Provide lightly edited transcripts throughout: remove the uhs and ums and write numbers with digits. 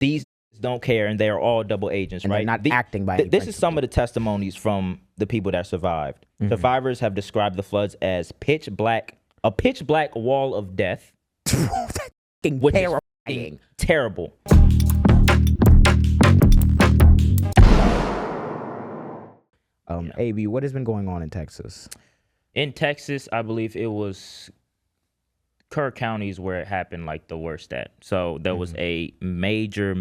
these don't care, and they are all double agents, And right? they're not acting by any This is some of the testimonies from the people that survived. Survivors have described the floods as a pitch black wall of death, which is terrifying. terrible. Abee, what has been going on in Texas? In Texas, I believe it was Kerr County is where it happened like the worst at. So there was a major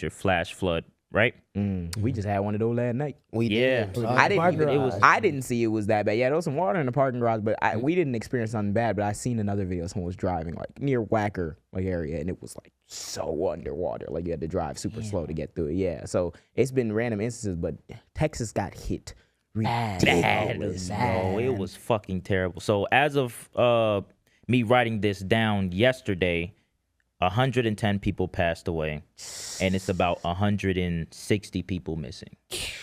flash flood, right? We just had one of those last night. We Yeah. did. I didn't even, it was- I didn't see it was that bad. Yeah, there was some water in the parking garage, but we didn't experience something bad. But I seen another video. Someone was driving like near Wacker like area, and it was like so underwater. Like you had to drive super slow to get through it. Yeah, so it's been random instances, but Texas got hit Bad, ridiculous. bro. It was fucking terrible. So as of me writing this down yesterday, 110 people passed away, and it's about 160 people missing.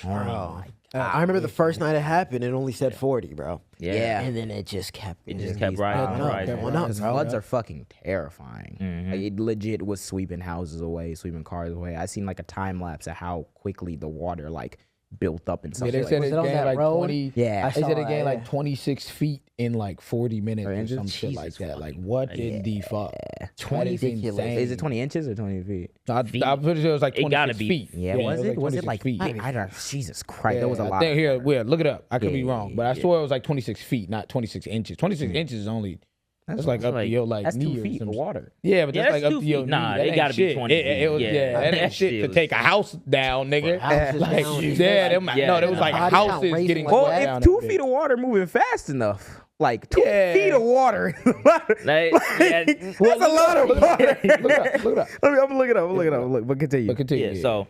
Bro. I remember the first night it happened, it only said 40, bro. Yeah. And then it just kept. It just kept rising, rising. Because floods are fucking terrifying. Like, it legit was sweeping houses away, sweeping cars away. I seen like a time lapse of how quickly the water like built up and stuff. Yeah, they like, said was it it on gained that like road? 20. Yeah. They said it saw gained it, like yeah. 26 feet in like 40 minutes or inches? some shit like Jesus that. Like, fucking what in the fuck? 20 That is ridiculous. insane. is it 20 inches or 20 feet? I'm pretty sure it was like It 26 gotta be. feet. Yeah, was it? Was it 26 like feet? I don't, Jesus Christ, there was a I lot. think Of here, water. look it up. I could be Yeah, wrong, but I swear it was like 26 feet, not 26 inches. 26 inches is only that's like up to like- your like That's knee 2 or feet some of shit. water. Yeah, but Yeah, that's like that's up 2 to your feet. knee. Nah, That it ain't gotta be shit. 20 It was, feet. that That ain't shit shit to was- take a house down, nigga. Houses Like, down, yeah, them, yeah, no, there was like body count houses raising getting like Well, that. down if 2 that feet bitch. of water moving fast enough, like 2 Yeah. feet of water, Like, yeah, that's a lot of water. Look it up. I'm gonna look it up. But continue. But continue. yeah, so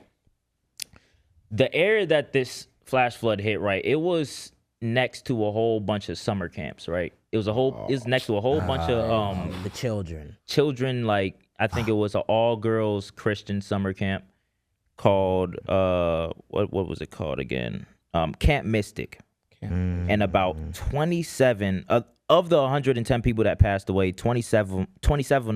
the area that this flash flood hit, right, it was next to a whole bunch of summer camps, right? It was next to a whole bunch of The children. children, like I think it was an all girls Christian summer camp called what was it called again? Camp Mystic. And about 27 of the 110 people that passed away, 27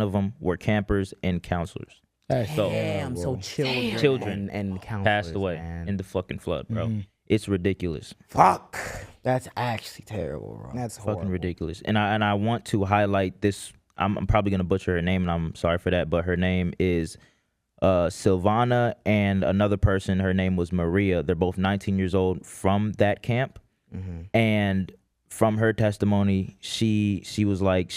of them were campers and counselors. That's So Damn, so Children and counselors, passed away man. in the fucking flood, bro. It's ridiculous. Fuck. That's actually terrible, bro. That's Fucking horrible. ridiculous. And I want to highlight this. I'm probably gonna butcher her name, and I'm sorry for that. But her name is Silvana, and another person. Her name was Maria. They're both 19 years old from that camp. And from her testimony, she was like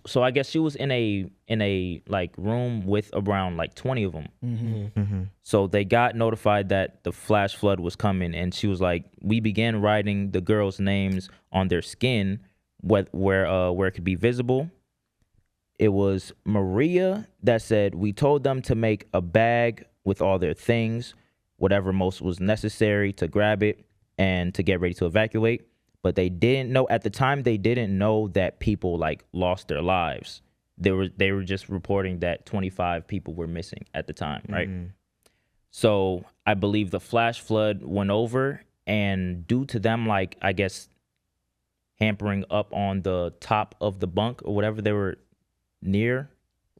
so I guess she was in a like room with around like 20 of them. So they got notified that the flash flood was coming, and she was like, we began writing the girls' names on their skin where it could be visible. It was Maria that said, we told them to make a bag with all their things, whatever most was necessary to grab it and to get ready to evacuate. But they didn't know at the time, they didn't know that people like lost their lives. They were just reporting that 25 people were missing at the time, right? So I believe the flash flood went over, and due to them, like, I guess, hampering up on the top of the bunk or whatever they were near,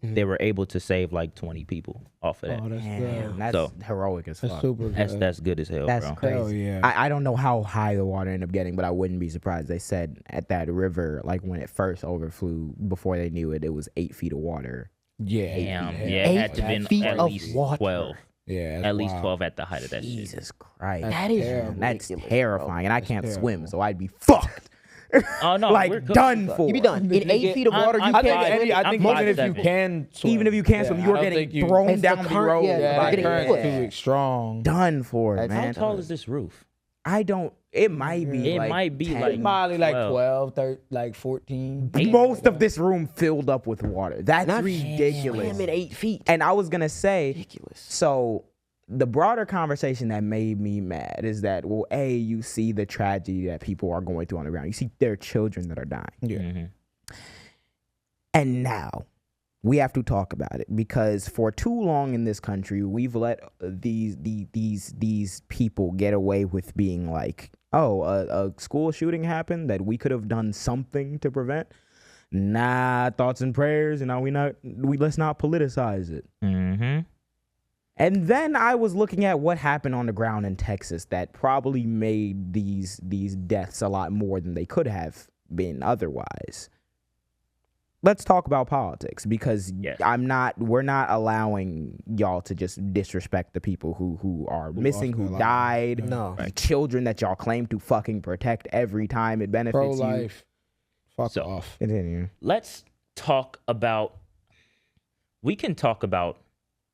they were able to save like 20 people off of that. Oh, that's Damn, good. that's So, heroic as That's fuck. super good. That's good as hell, That's bro. crazy. Hell yeah. I don't know how high the water ended up getting, but I wouldn't be surprised. They said at that river, like when it first overflew, before they knew it, it was 8 feet of water. Yeah. Damn, yeah. yeah, it had to Eight been feet at of least water. 12. Yeah. that's At least wild. 12 at the height of that shit. Jesus Christ. That is terrible. That's ridiculous, terrifying. And I can't terrible. swim, so I'd be fucked. Oh no, we're Like good. done for. You be done. In 8 feet of water, you I'm I can't think, five- get I I'm think even if you 5'7". can swim. Even if you can't swim, I you're don't getting think you- thrown It's the down the current, road. yeah, Yeah, by the getting current's pushed. too strong. done for it, That's How man. tall is this roof? I don't. It might be. It like might be 10. like Probably like 12. 12, 13, like 14. Most of this room filled up with water. That's Not ridiculous. swim at 8 feet. And I was gonna say, Ridiculous. so the broader conversation that made me mad is that, well, you see the tragedy that people are going through on the ground. You see their children that are dying. Yeah. And now we have to talk about it, because for too long in this country, we've let these people get away with being like, oh, a school shooting happened that we could have done something to prevent. nah, thoughts and prayers, and now let's not politicize it. Mm-hmm. And then I was looking at what happened on the ground in Texas that probably made these deaths a lot more than they could have been otherwise. Let's talk about politics, because Yes. we're not allowing y'all to just disrespect the people who are missing, lost who their died, lives. No. the children that y'all claim to fucking protect every time it benefits you. Pro-life. Fuck So- off. Continue. Let's talk about. We can talk about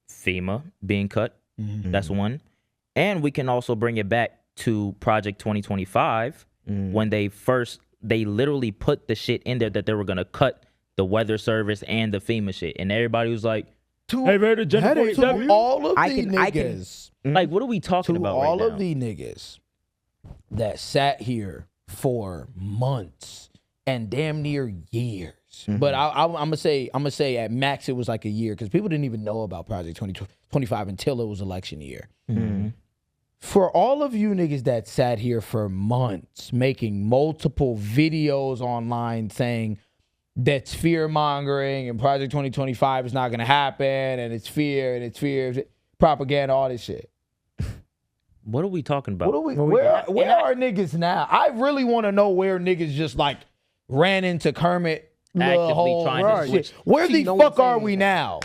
FEMA being cut. That's one, and we can also bring it back to Project 2025 when they literally put the shit in there that they were gonna cut the weather service and the FEMA shit, and everybody was like, "Hey, man, the Gen 47." All of I the can- niggas. Like, what are we talking To about all right of now? the niggas that sat here for months and damn near years. But I'm gonna say at max it was like a year, because people didn't even know about Project 2025 until it was election year. For all of you niggas that sat here for months making multiple videos online saying that's fear mongering and Project 2025 is not gonna happen and it's fear, propaganda, all this shit. What are we talking about? What are we? Where are niggas now? I really want to know where niggas just like ran into Kermit. Actively trying to switch. Where See, the no fuck one's are saying we that. now?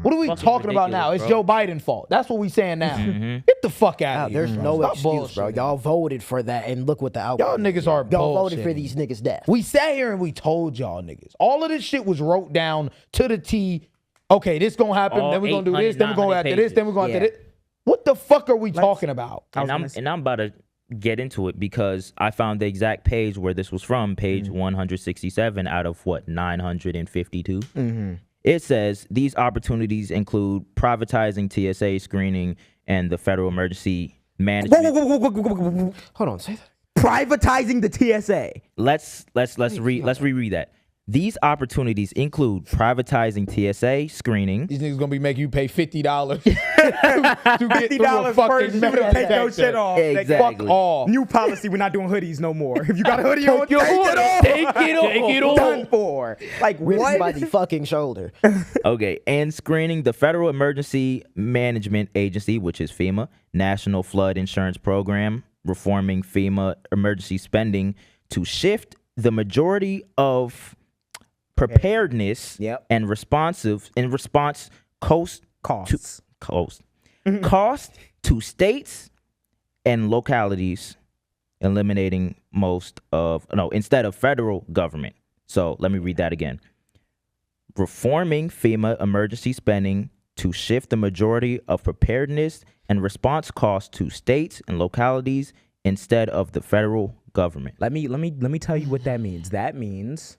What are we Fucking talking about now? ridiculous, It's bro. Joe Biden's fault. That's what we saying now. Get the fuck out of here. There's bro. no Stop excuse, bro. bullshitting. Y'all voted for that, and look what the outcome. Y'all niggas are Y'all voted for bullshitting. these niggas' death. We sat here and we told y'all niggas. All of this shit was wrote down to the T. Okay, this gonna happen. All then we're gonna do this. 800, Then we're going after this. Then we're going after Yeah. this. What the fuck are we talking about? And I'm about to get into it because I found the exact page where this was from, page 167 out of 952. It says these opportunities include privatizing TSA screening and the Federal Emergency Management. Hold on, say that. Privatizing the TSA. Let's reread that. These opportunities include privatizing TSA screening. These niggas gonna be making you pay $50 to get through a $50 fucking first, you to metal take your detector. shit off. Exactly. Fuck off. New policy, we're not doing hoodies no more. If you got a hoodie on, Take take your it off. Take it off. Take it off. Done for. Like, Ripped what? by the fucking shoulder. Okay, and screening the Federal Emergency Management Agency, which is FEMA, National Flood Insurance Program, reforming FEMA emergency spending to shift the majority of preparedness Yep. and response cost Costs. to states and localities, eliminating instead of federal government. So let me read that again. Reforming FEMA emergency spending to shift the majority of preparedness and response costs to states and localities instead of the federal government. Let me tell you what that means. That means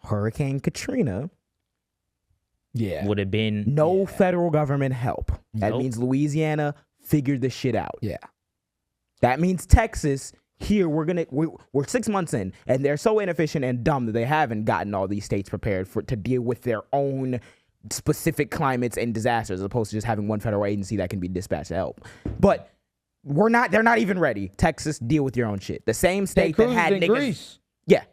Hurricane Katrina, Yeah. Would have been no federal government help. That Nope. means Louisiana figured this shit out. Yeah. That means Texas, here we're 6 months in, and they're so inefficient and dumb that they haven't gotten all these states prepared to deal with their own specific climates and disasters, as opposed to just having one federal agency that can be dispatched to help. But they're not even ready. Texas, deal with your own shit. The same state Ted that Cruz had in niggas. Greece. Yeah.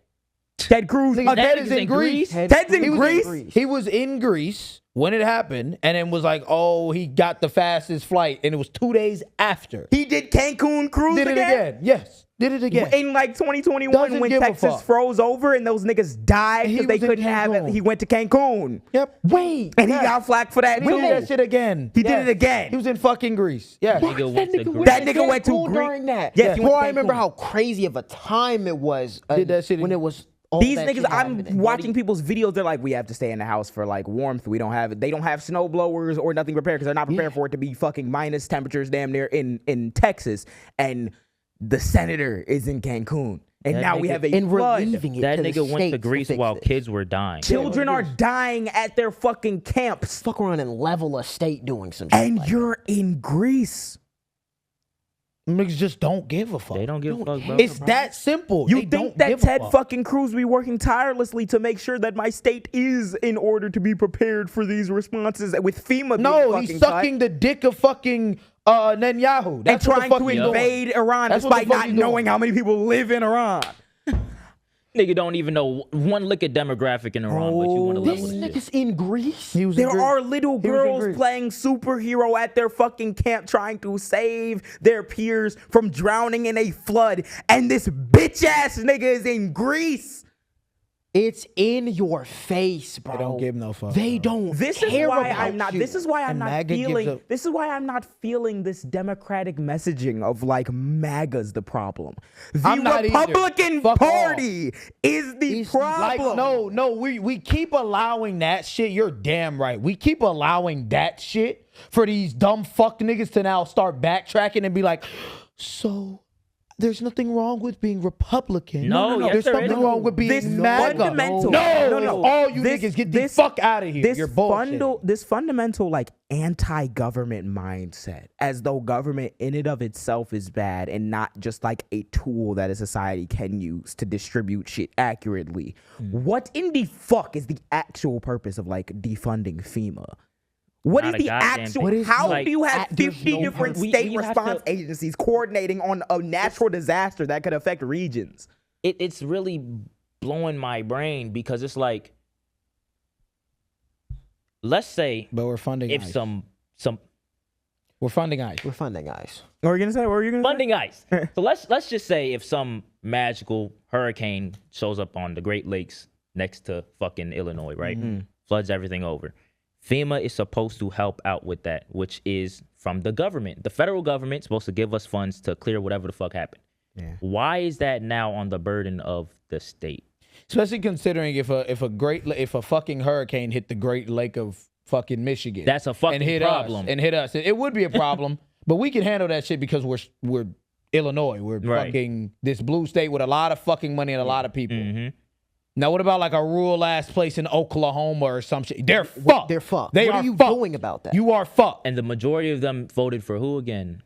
Ted Cruz. Nigga, Ted Ted is in Greece. Ted's in He was Greece? He was in Greece when it happened, and then was like, "Oh, he got the fastest flight," and it was 2 days after. He did Cancun cruise Did it again? Yes, did it again. In like 2021 Doesn't when give a Texas fuck. froze over and those niggas died He because they was in couldn't have it. Cancun. He went to Cancun. Yep. Wait, And he got flack for that And he did that too. shit again. He did Yes. it again. He was in fucking Greece. Yeah. Nigga went to Greece. That nigga went to Cancun Greece during that. Yes, he went Bro, to I remember Cancun. how crazy of a time it was. Did that shit when in- it was. All These that niggas, shit I'm happening. watching people's videos. They're like, we have to stay in the house for like warmth. We don't have it. They don't have snow blowers or nothing prepared because they're not prepared for it to be fucking minus temperatures damn near in Texas. And the senator is in Cancun. And That now we nigga- have a And flood. relieving it That to the nigga went to states Greece fix while this. kids were dying. Children are dying at their fucking camps. Fuck around and level a state doing some shit. And like you're in Greece. Niggas just don't give a fuck. They don't give a fuck, bro. It's that simple. You They think don't that give a Ted fuck. fucking Cruz be working tirelessly to make sure that my state is in order to be prepared for these responses with FEMA being No, fucking he's cut sucking the dick of fucking Netanyahu. and That's what the trying fuck to he's doing. invade Iran That's what the despite fuck not he's doing. knowing how many people live in Iran. Nigga don't even know one lick of demographic in Iran, but you want to This level this shit. nigga's in Greece. He was in There Greece. are little He was in girls Greece. playing superhero at their fucking camp trying to save their peers from drowning in a flood, and this bitch ass nigga is in Greece. It's in your face, bro. They don't give no fuck. They bro. don't This is care why about I'm not. you. This is why I'm And not MAGA gives feeling. a- This is why I'm not feeling this democratic messaging of like MAGA's the problem. The I'm not either. Republican Fuck Party is the problem. Like, no, we keep allowing that shit. You're damn right. We keep allowing that shit for these dumb fuck niggas to now start backtracking and be like, so there's nothing wrong with being Republican. No, yes, there's there something is. wrong with being This MAGA. fundamental. No, all you niggas get the fuck out of here. This You're bullshit. this fundamental like anti-government mindset, as though government in and of itself is bad and not just like a tool that a society can use to distribute shit accurately. What in the fuck is the actual purpose of like defunding FEMA? What is Not a the goddamn actual? thing. How Like, do you have there's 50 no different purpose. state We have response to- agencies coordinating on a natural disaster that could affect regions? It's really blowing my brain because it's like, let's say But we're funding if ICE. some We're funding ICE. We're funding guys. What were you gonna say? What were you gonna funding ICE. So let's just say if some magical hurricane shows up on the Great Lakes next to fucking Illinois, right? Floods everything over. FEMA is supposed to help out with that, which is from the government. The federal government is supposed to give us funds to clear whatever the fuck happened. Yeah. Why is that now on the burden of the state? Especially considering if a fucking hurricane hit the Great Lake of fucking Michigan, That's a fucking and hit problem. us. It would be a problem, but we can handle that shit because we're Illinois. We're Right. fucking this blue state with a lot of fucking money and a lot of people. Mm-hmm. Now, what about like a rural ass place in Oklahoma or some shit? They're fucked. They're fucked. They What are are you fucked. doing about that? You are fucked. And the majority of them voted for who again?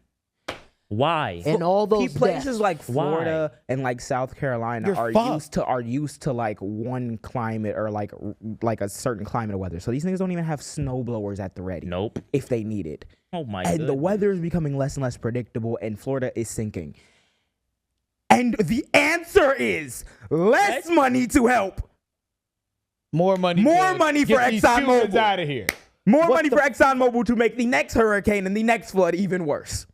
Why? And all those places deaths. like Why? Florida and like South Carolina You're are fucked. used to like one climate or like a certain climate of weather. So these niggas don't even have snow blowers at the ready. Nope. If they need it. Oh my And the goodness. weather is becoming less and less predictable, and Florida is sinking. And the answer is less money to help. More money. More to money get for these ExxonMobil. humans out of here. More What money the for ExxonMobil to make the next hurricane and the next flood even worse.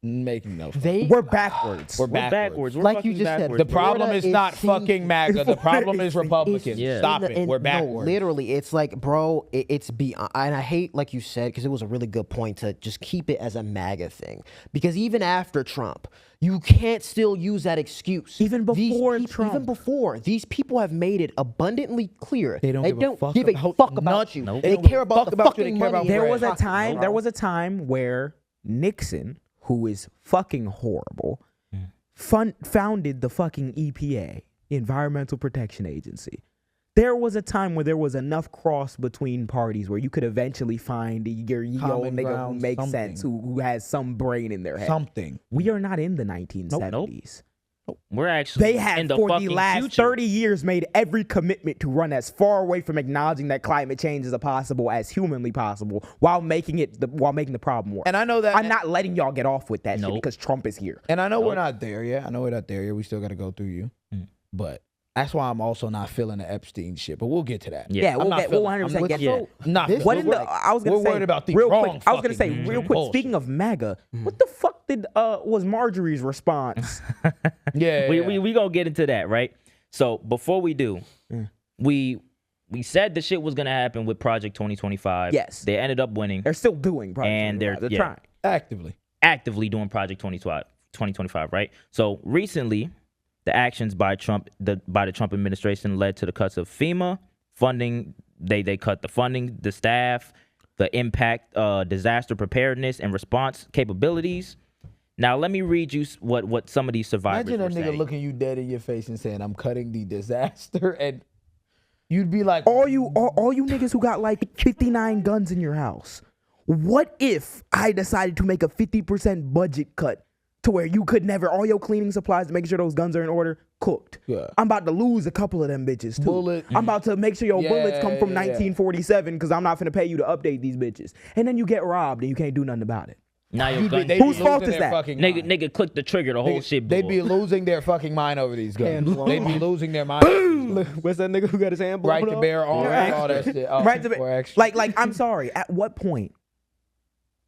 Making no. We're backwards. We're We're backwards. We're Like you fucking just said, backwards. The bro. problem Florida is is not sinking. fucking MAGA. The problem is Republicans. Yeah. Stop it. We're backwards. No, literally, it's like, bro, it's beyond. And I hate, like you said, because it was a really good point to just keep it as a MAGA thing. Because even after Trump, you can't still use that excuse. Even before Trump. Even before, these people have made it abundantly clear. They don't give a fuck give a about fuck about nothing. you. Nope. They They don't give care a about fuck the about you. They fucking care money. about in There their was a pocket, time. bro. There was a time where Nixon, who is fucking horrible, founded the fucking EPA, the Environmental Protection Agency. There was a time where there was enough cross between parties where you could eventually find your Common nigga who ground, makes something. sense, who has some brain in their head. Something. We are not in the 1970s. We're actually They have, in the for the fucking last future. 30 years, made every commitment to run as far away from acknowledging that climate change is possible as humanly possible, while making the problem worse. And I know that. I'm not letting y'all get off with that shit Nope. because Trump is here. And I know we're not there yet. I know we're not there yet. We still got to go through you. But that's why I'm also not feeling the Epstein shit. But we'll get to that. Yeah. We'll I'm not get, we'll feeling- 100% I'm get yeah. to it. Not This- What feeling- in the? I was gonna we're say worried about the real wrong quick. I was gonna say fucking real quick. bullshit. Speaking of MAGA, what the fuck was Marjorie's response? Yeah. We gonna get into that, right? So before we do, we said the shit was gonna happen with Project 2025. Yes. They ended up winning. They're still doing, probably. And they're- yeah. trying. actively. Doing Project 2025, right? So recently, the actions by the Trump administration led to the cuts of FEMA funding. They cut the funding, the staff, the impact, disaster preparedness and response capabilities. Now let me read you what some of these survivors Imagine were a nigga saying. looking you dead in your face and saying, "I'm cutting the disaster," and you'd be like, all you niggas who got like 59 guns in your house. What if I decided to make a 50% budget cut to where you could never, all your cleaning supplies to make sure those guns are in order, cooked? Yeah. I'm about to lose a couple of them bitches too. Bullet. I'm about to make sure your bullets come from Yeah. 1947 because I'm not finna pay you to update these bitches. And then you get robbed and you can't do nothing about it. Now your gun. Whose fault is that? Nigga, click the trigger. The whole shit. They'd be losing their fucking mind over these guns. They'd be losing their mind. What's that nigga who got his hand blown Right to bear arms, all that shit. Right to bear. Like, I'm sorry. At what point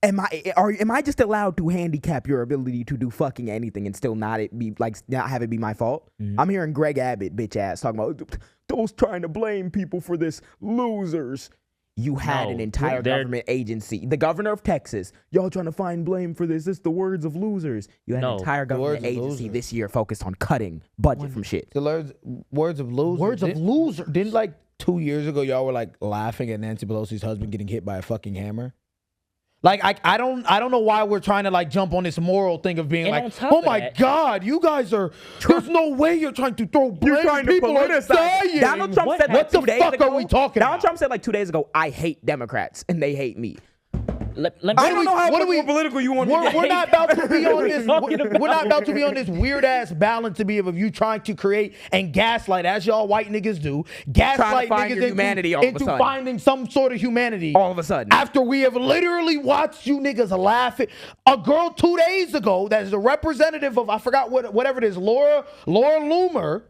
am I just allowed to handicap your ability to do fucking anything and still not have it be my fault? Mm-hmm. I'm hearing Greg Abbott, bitch ass, talking about those trying to blame people for this, losers. You had an entire government agency, the governor of Texas. Y'all trying to find blame for this. This is the words of losers. You had an entire government agency this year focused on cutting budget from shit. The words of losers. Words of losers. Didn't like 2 years ago y'all were like laughing at Nancy Pelosi's husband getting hit by a fucking hammer? Like I don't know why we're trying to like jump on this moral thing of being like, oh my God, you guys are. There's no way you're trying to throw blame. You're trying people are dying. Donald Trump said what the fuck are we talking about? Donald Trump said like 2 days ago, I hate Democrats and they hate me. I don't know how much more political you want to get. We're not about to be on this. We're not about to be on this weird ass balance to be of you trying to create and gaslight, as y'all white niggas do, gaslight niggas into finding some sort of humanity. All of a sudden, after we have literally watched you niggas laugh at a girl 2 days ago that is a representative of, I forgot whatever it is, Laura Loomer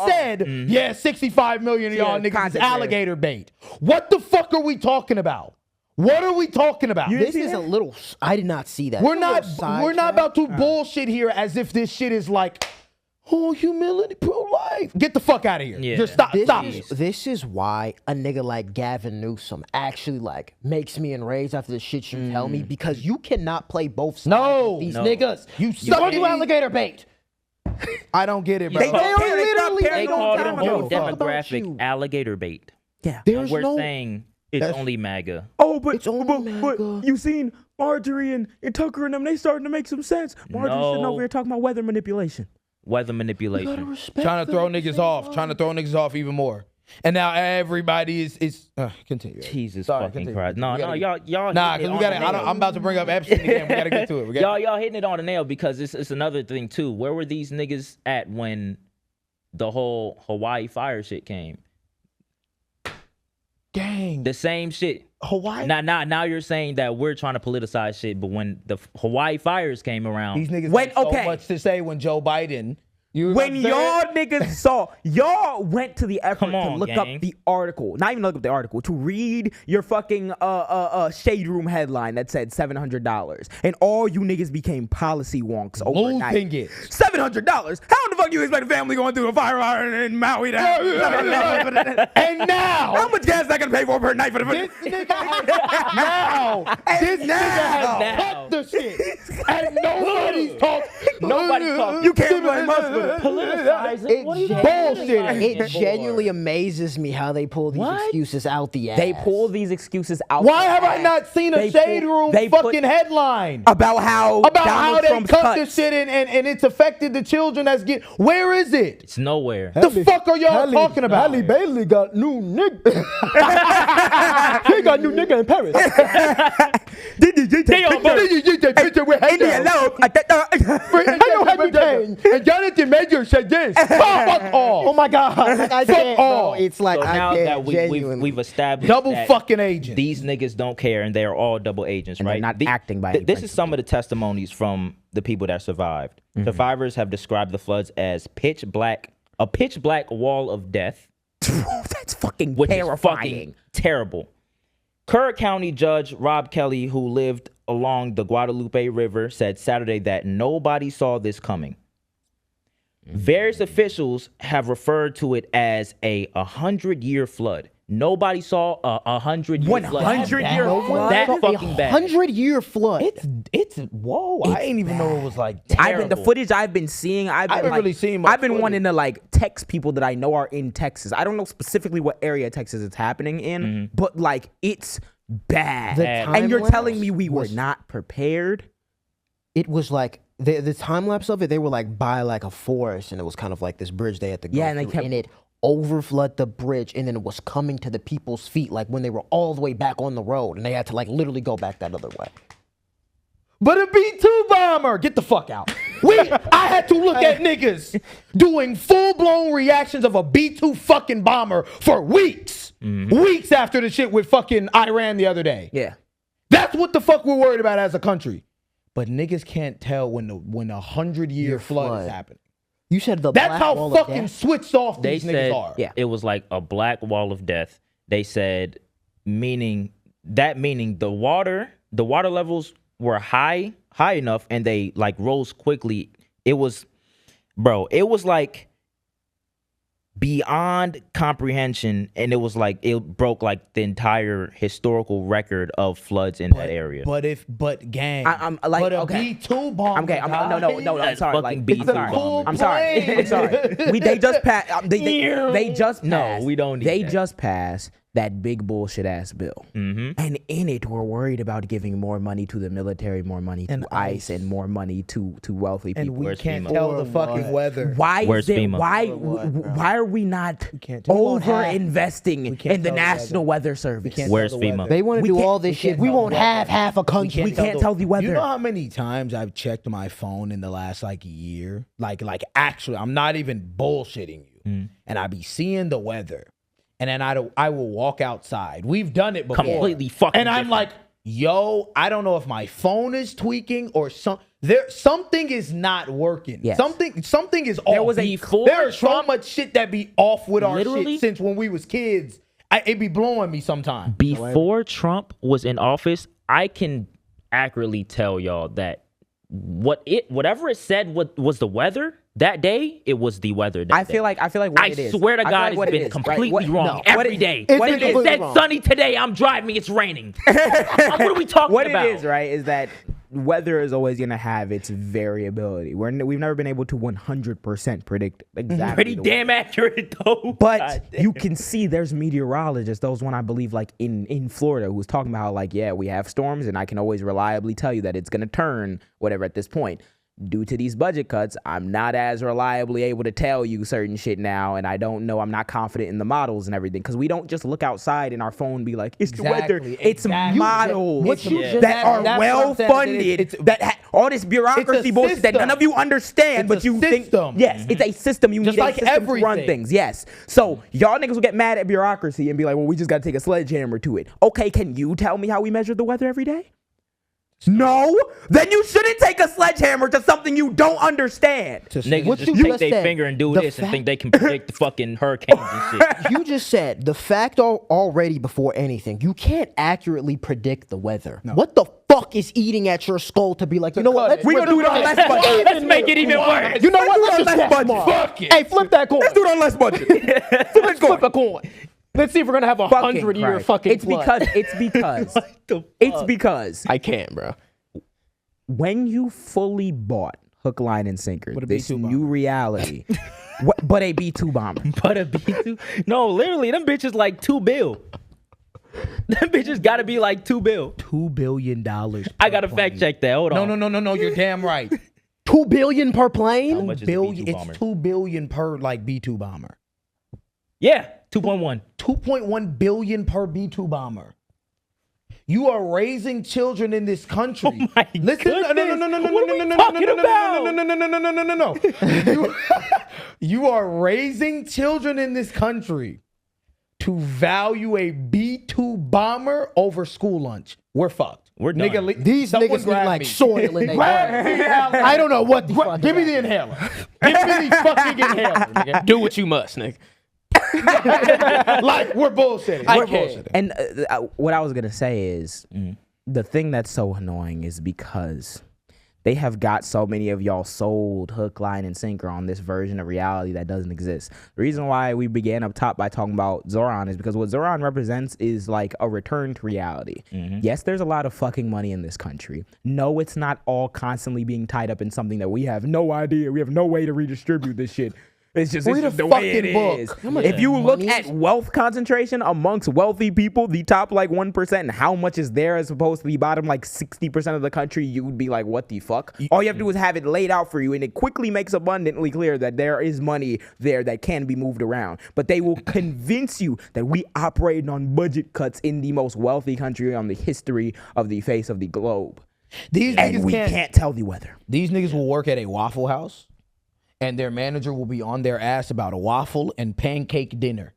said, yeah, 65 million of y'all niggas is alligator bait. What the fuck are we talking about? What are we talking about? This is a little. I did not see that. We're not about to bullshit here as if this shit is like, oh, humility, pro-life. Get the fuck out of here. Yeah. Just stop. This is why a nigga like Gavin Newsom actually like makes me enraged after the shit you tell me, because you cannot play both sides with these niggas. You suck, you alligator bait. I don't get it, bro. They called the whole demographic alligator bait. Yeah. We're saying it's only MAGA. Oh, but you seen Marjorie and Tucker and them, they starting to make some sense. Marjorie's sitting over here talking about weather manipulation. Weather manipulation. Trying to throw niggas off even more. And now everybody is continue. Jesus fucking Christ. No, y'all. Nah, because we got to, I'm about to bring up Epstein again. We got to get to it. Y'all hitting it on the nail, because it's another thing too. Where were these niggas at when the whole Hawaii fire shit came? Gang. The same shit. Hawaii. Now you're saying that we're trying to politicize shit, but when the Hawaii fires came around, these niggas had so much to say when Joe Biden. When y'all niggas y'all went to the effort to look up the article, not even look up the article, to read your fucking shade room headline that said $700, and all you niggas became policy wonks overnight. Losing it. $700? How the fuck you expect a family going through a fire in Maui? And now, how much gas is that gonna pay for per night for the this nigga has cut the shit, and nobody's talking. Nobody's talking. You can't blame us for politicizing. It genuinely amazes me how they pull these excuses out the ass. They pull these excuses out. Why have I not seen a shade room fucking headline about how they cut this shit and it's affected the children that's getting? Where is it? It's nowhere. The fuck are y'all talking about? Halle Bailey got new nigga. He got new nigga in Paris. Did you take picture with India Love? And Jonathan Major said this. Fuck off. Oh my God. I can't, bro. It's like, so now that we've established double fucking agents. These niggas don't care, and they're all double agents, and right? They're not acting by this is some of the testimonies from the people that survived. Survivors have described the floods as a pitch black wall of death. That's fucking terrifying. Is fucking terrible. Kerr County Judge Rob Kelly, who lived along the Guadalupe River, said Saturday that nobody saw this coming. Various officials have referred to it as a 100-year flood. Nobody saw a 100-year flood. 100-year flood? That fucking bad. 100-year flood. It's whoa. I didn't even know it was like the footage I've been seeing. I've been wanting to like text people that I know are in Texas. I don't know specifically what area of Texas it's happening in, but like it's bad. And you're telling me we were not prepared? It was like the time lapse of it. They were like by like a forest, and it was kind of like this bridge they had to go through, and it overflood the bridge, and then it was coming to the people's feet like when they were all the way back on the road, and they had to like literally go back that other way. But a B-2 bomber, get the fuck out. I had to look at niggas doing full-blown reactions of a B-2 fucking bomber for weeks. Weeks after the shit with fucking Iran the other day. Yeah. That's what the fuck we're worried about as a country. But niggas can't tell when a 100-year flood is happening. You said the That's black how wall of fucking death? switched off They these said niggas are. it was like a black wall of death. They said meaning the water levels were high enough and they like rose quickly. It was like beyond comprehension, and it was like it broke like the entire historical record of floods in that area. But gang, I'm like, but a okay. B2 bomb. Okay, no, I'm sorry. Like, fucking I'm B2 sorry. bomber. I'm sorry. I'm sorry. They just passed. They just passed. No, we don't need They that. just passed that big bullshit ass bill, and in it, we're worried about giving more money to the military, more money to ICE, and more money to wealthy people. And we Where's can't FEMA? tell the fucking weather. Why Where's is it? FEMA? Why are we not can't tell. over investing can't in the tell the National Weather Service? can't Where's tell the FEMA? weather. They want to We do can't- all this we shit. can't We tell won't the have half a country. We can't tell the weather. You know how many times I've checked my phone in the last like year? Like actually, I'm not even bullshitting you. And I be seeing the weather. And then I will walk outside. We've done it before. Completely fucking And I'm different. like, yo, I don't know if my phone is tweaking or something is not working. Yes. Something is off. There was There's so much shit that be off with our Literally? shit since when we was kids. It be blowing me sometimes. Before Trump was in office, I can accurately tell y'all that whatever it said was the weather that day, it was the weather that I day. feel like what I it is. swear to I feel God, like it's what it been is, right? completely What- wrong no, every what day. what If it it is- said sunny today, I'm driving, it's raining. What are we talking What about? it is, right, is that weather is always going to have its variability. We've never been able to 100% predict exactly. Pretty the damn accurate though. But God damn. you can see there's meteorologists, those one I believe like in Florida, who's talking about how like, yeah, we have storms and I can always reliably tell you that it's going to turn whatever at this point. Due to these budget cuts, I'm not as reliably able to tell you certain shit now, and I don't know. I'm not confident in the models and everything because we don't just look outside in our phone and be like, "It's the weather." It's models that are well funded. All this bureaucracy bullshit that none of you understand, but you think, yes, it's a system. You need a system to run things. Yes. So y'all niggas will get mad at bureaucracy and be like, "Well, we just got to take a sledgehammer to it." Okay, can you tell me how we measure the weather every day? No, then you shouldn't take a sledgehammer to something you don't understand. Niggas What just you take just their said, finger and do the this and fact- think they can predict the fucking hurricanes and shit. You just said the fact already before anything, you can't accurately predict the weather. What the fuck is eating at your skull to be like, you know what? We gonna do it on less budget. Let's make it even worse. You know what? Let's do it on Let's less just budget. smart. Fuck it. Hey, flip that coin. Let's do it on less budget. Let's flip a coin. Let's see if we're gonna have a Fucking 100-year Christ. fucking It's flood. because I can't, bro. when you fully bought hook, line, and sinker, What a this B2 new reality, but a B2 bomber. But a B2? No, literally, them bitches like $2 billion. Them bitches gotta be like $2 billion. $2 billion. I gotta fact check that. Hold on. No. You're damn right. $2 billion per plane? How much is a B2 bomber? It's $2 billion per like B2 bomber. Yeah, 2.1. 2.1 billion per B2 bomber. You are raising children in this country. Oh my Listen, goodness. What are we talking about? no. You are raising children in this country to value a B2 bomber over school lunch. We're fucked. We're done. Nigga, These someone niggas need grab like me. soil in their Grab me, Alex. I don't know what the fuck. Give me the inhaler. Give me the fucking inhaler, nigga. Do what you must, nigga. Like, we're bullshitting. I We're can't. bullshitting. And what I was gonna say is the thing that's so annoying is because they have got so many of y'all sold hook, line, and sinker on this version of reality that doesn't exist. The reason why we began up top by talking about Zoran is because what Zoran represents is like a return to reality. Yes, there's a lot of fucking money in this country. No, it's not all constantly being tied up in something that we have no idea. We have no way to redistribute this shit. It's just Read the a way it fucking book. is. How much If you look money at is- wealth concentration amongst wealthy people, the top like 1%, and how much is there as opposed to the bottom like 60% of the country, you would be like, what the fuck? All you have to do is have it laid out for you, and it quickly makes abundantly clear that there is money there that can be moved around. But they will convince you that we operating on budget cuts in the most wealthy country on the history of the face of the globe. These And niggas we can't tell the weather. These niggas will work at a Waffle House, and their manager will be on their ass about a waffle and pancake dinner.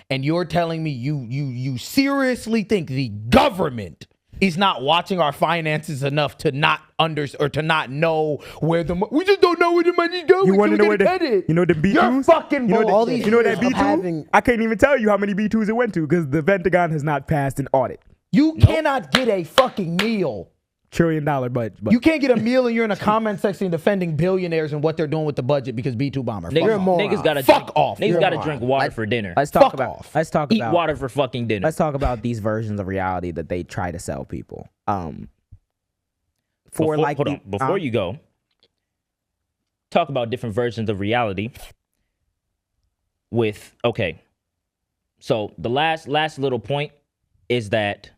And you're telling me you seriously think the government is not watching our finances enough to not to not know where we just don't know where the money's going. You want to know where you know the B2s? You're fucking all these you know that B2? having- I can't even tell you how many B2s it went to because the Pentagon has not passed an audit. You cannot get a fucking meal. $1 trillion budget. You can't get a meal and you're in a comment section defending billionaires and what they're doing with the budget because B2 bomber. Niggas gotta Niggas gotta drink water for dinner. Let's talk about. Eat water for fucking dinner. Let's talk about these versions of reality that they try to sell people. Before you go, talk about different versions of reality. So the last little point is that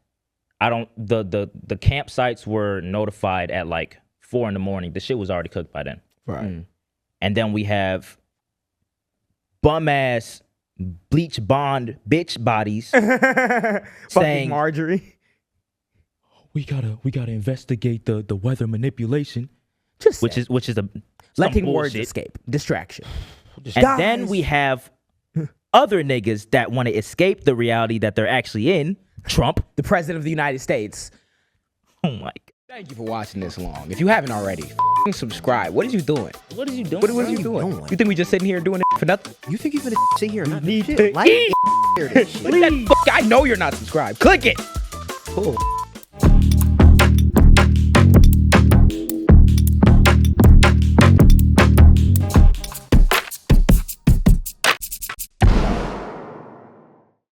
the campsites were notified at like 4 a.m. The shit was already cooked by then. Right. And then we have bum ass bleach bond bitch bodies saying Marjorie. we gotta investigate the weather manipulation. Which is a letting bullshit. words escape. Distraction. And then we have other niggas that want to escape the reality that they're actually in. Trump, the president of the United States. Oh my God. Thank you for watching this long. If you haven't already, subscribe. What is you doing? What is you doing? What are you doing? You think we just sitting here doing it for nothing? You think you're gonna sit here and not need do to shit? Like, I know you're not subscribed. Click it. cool.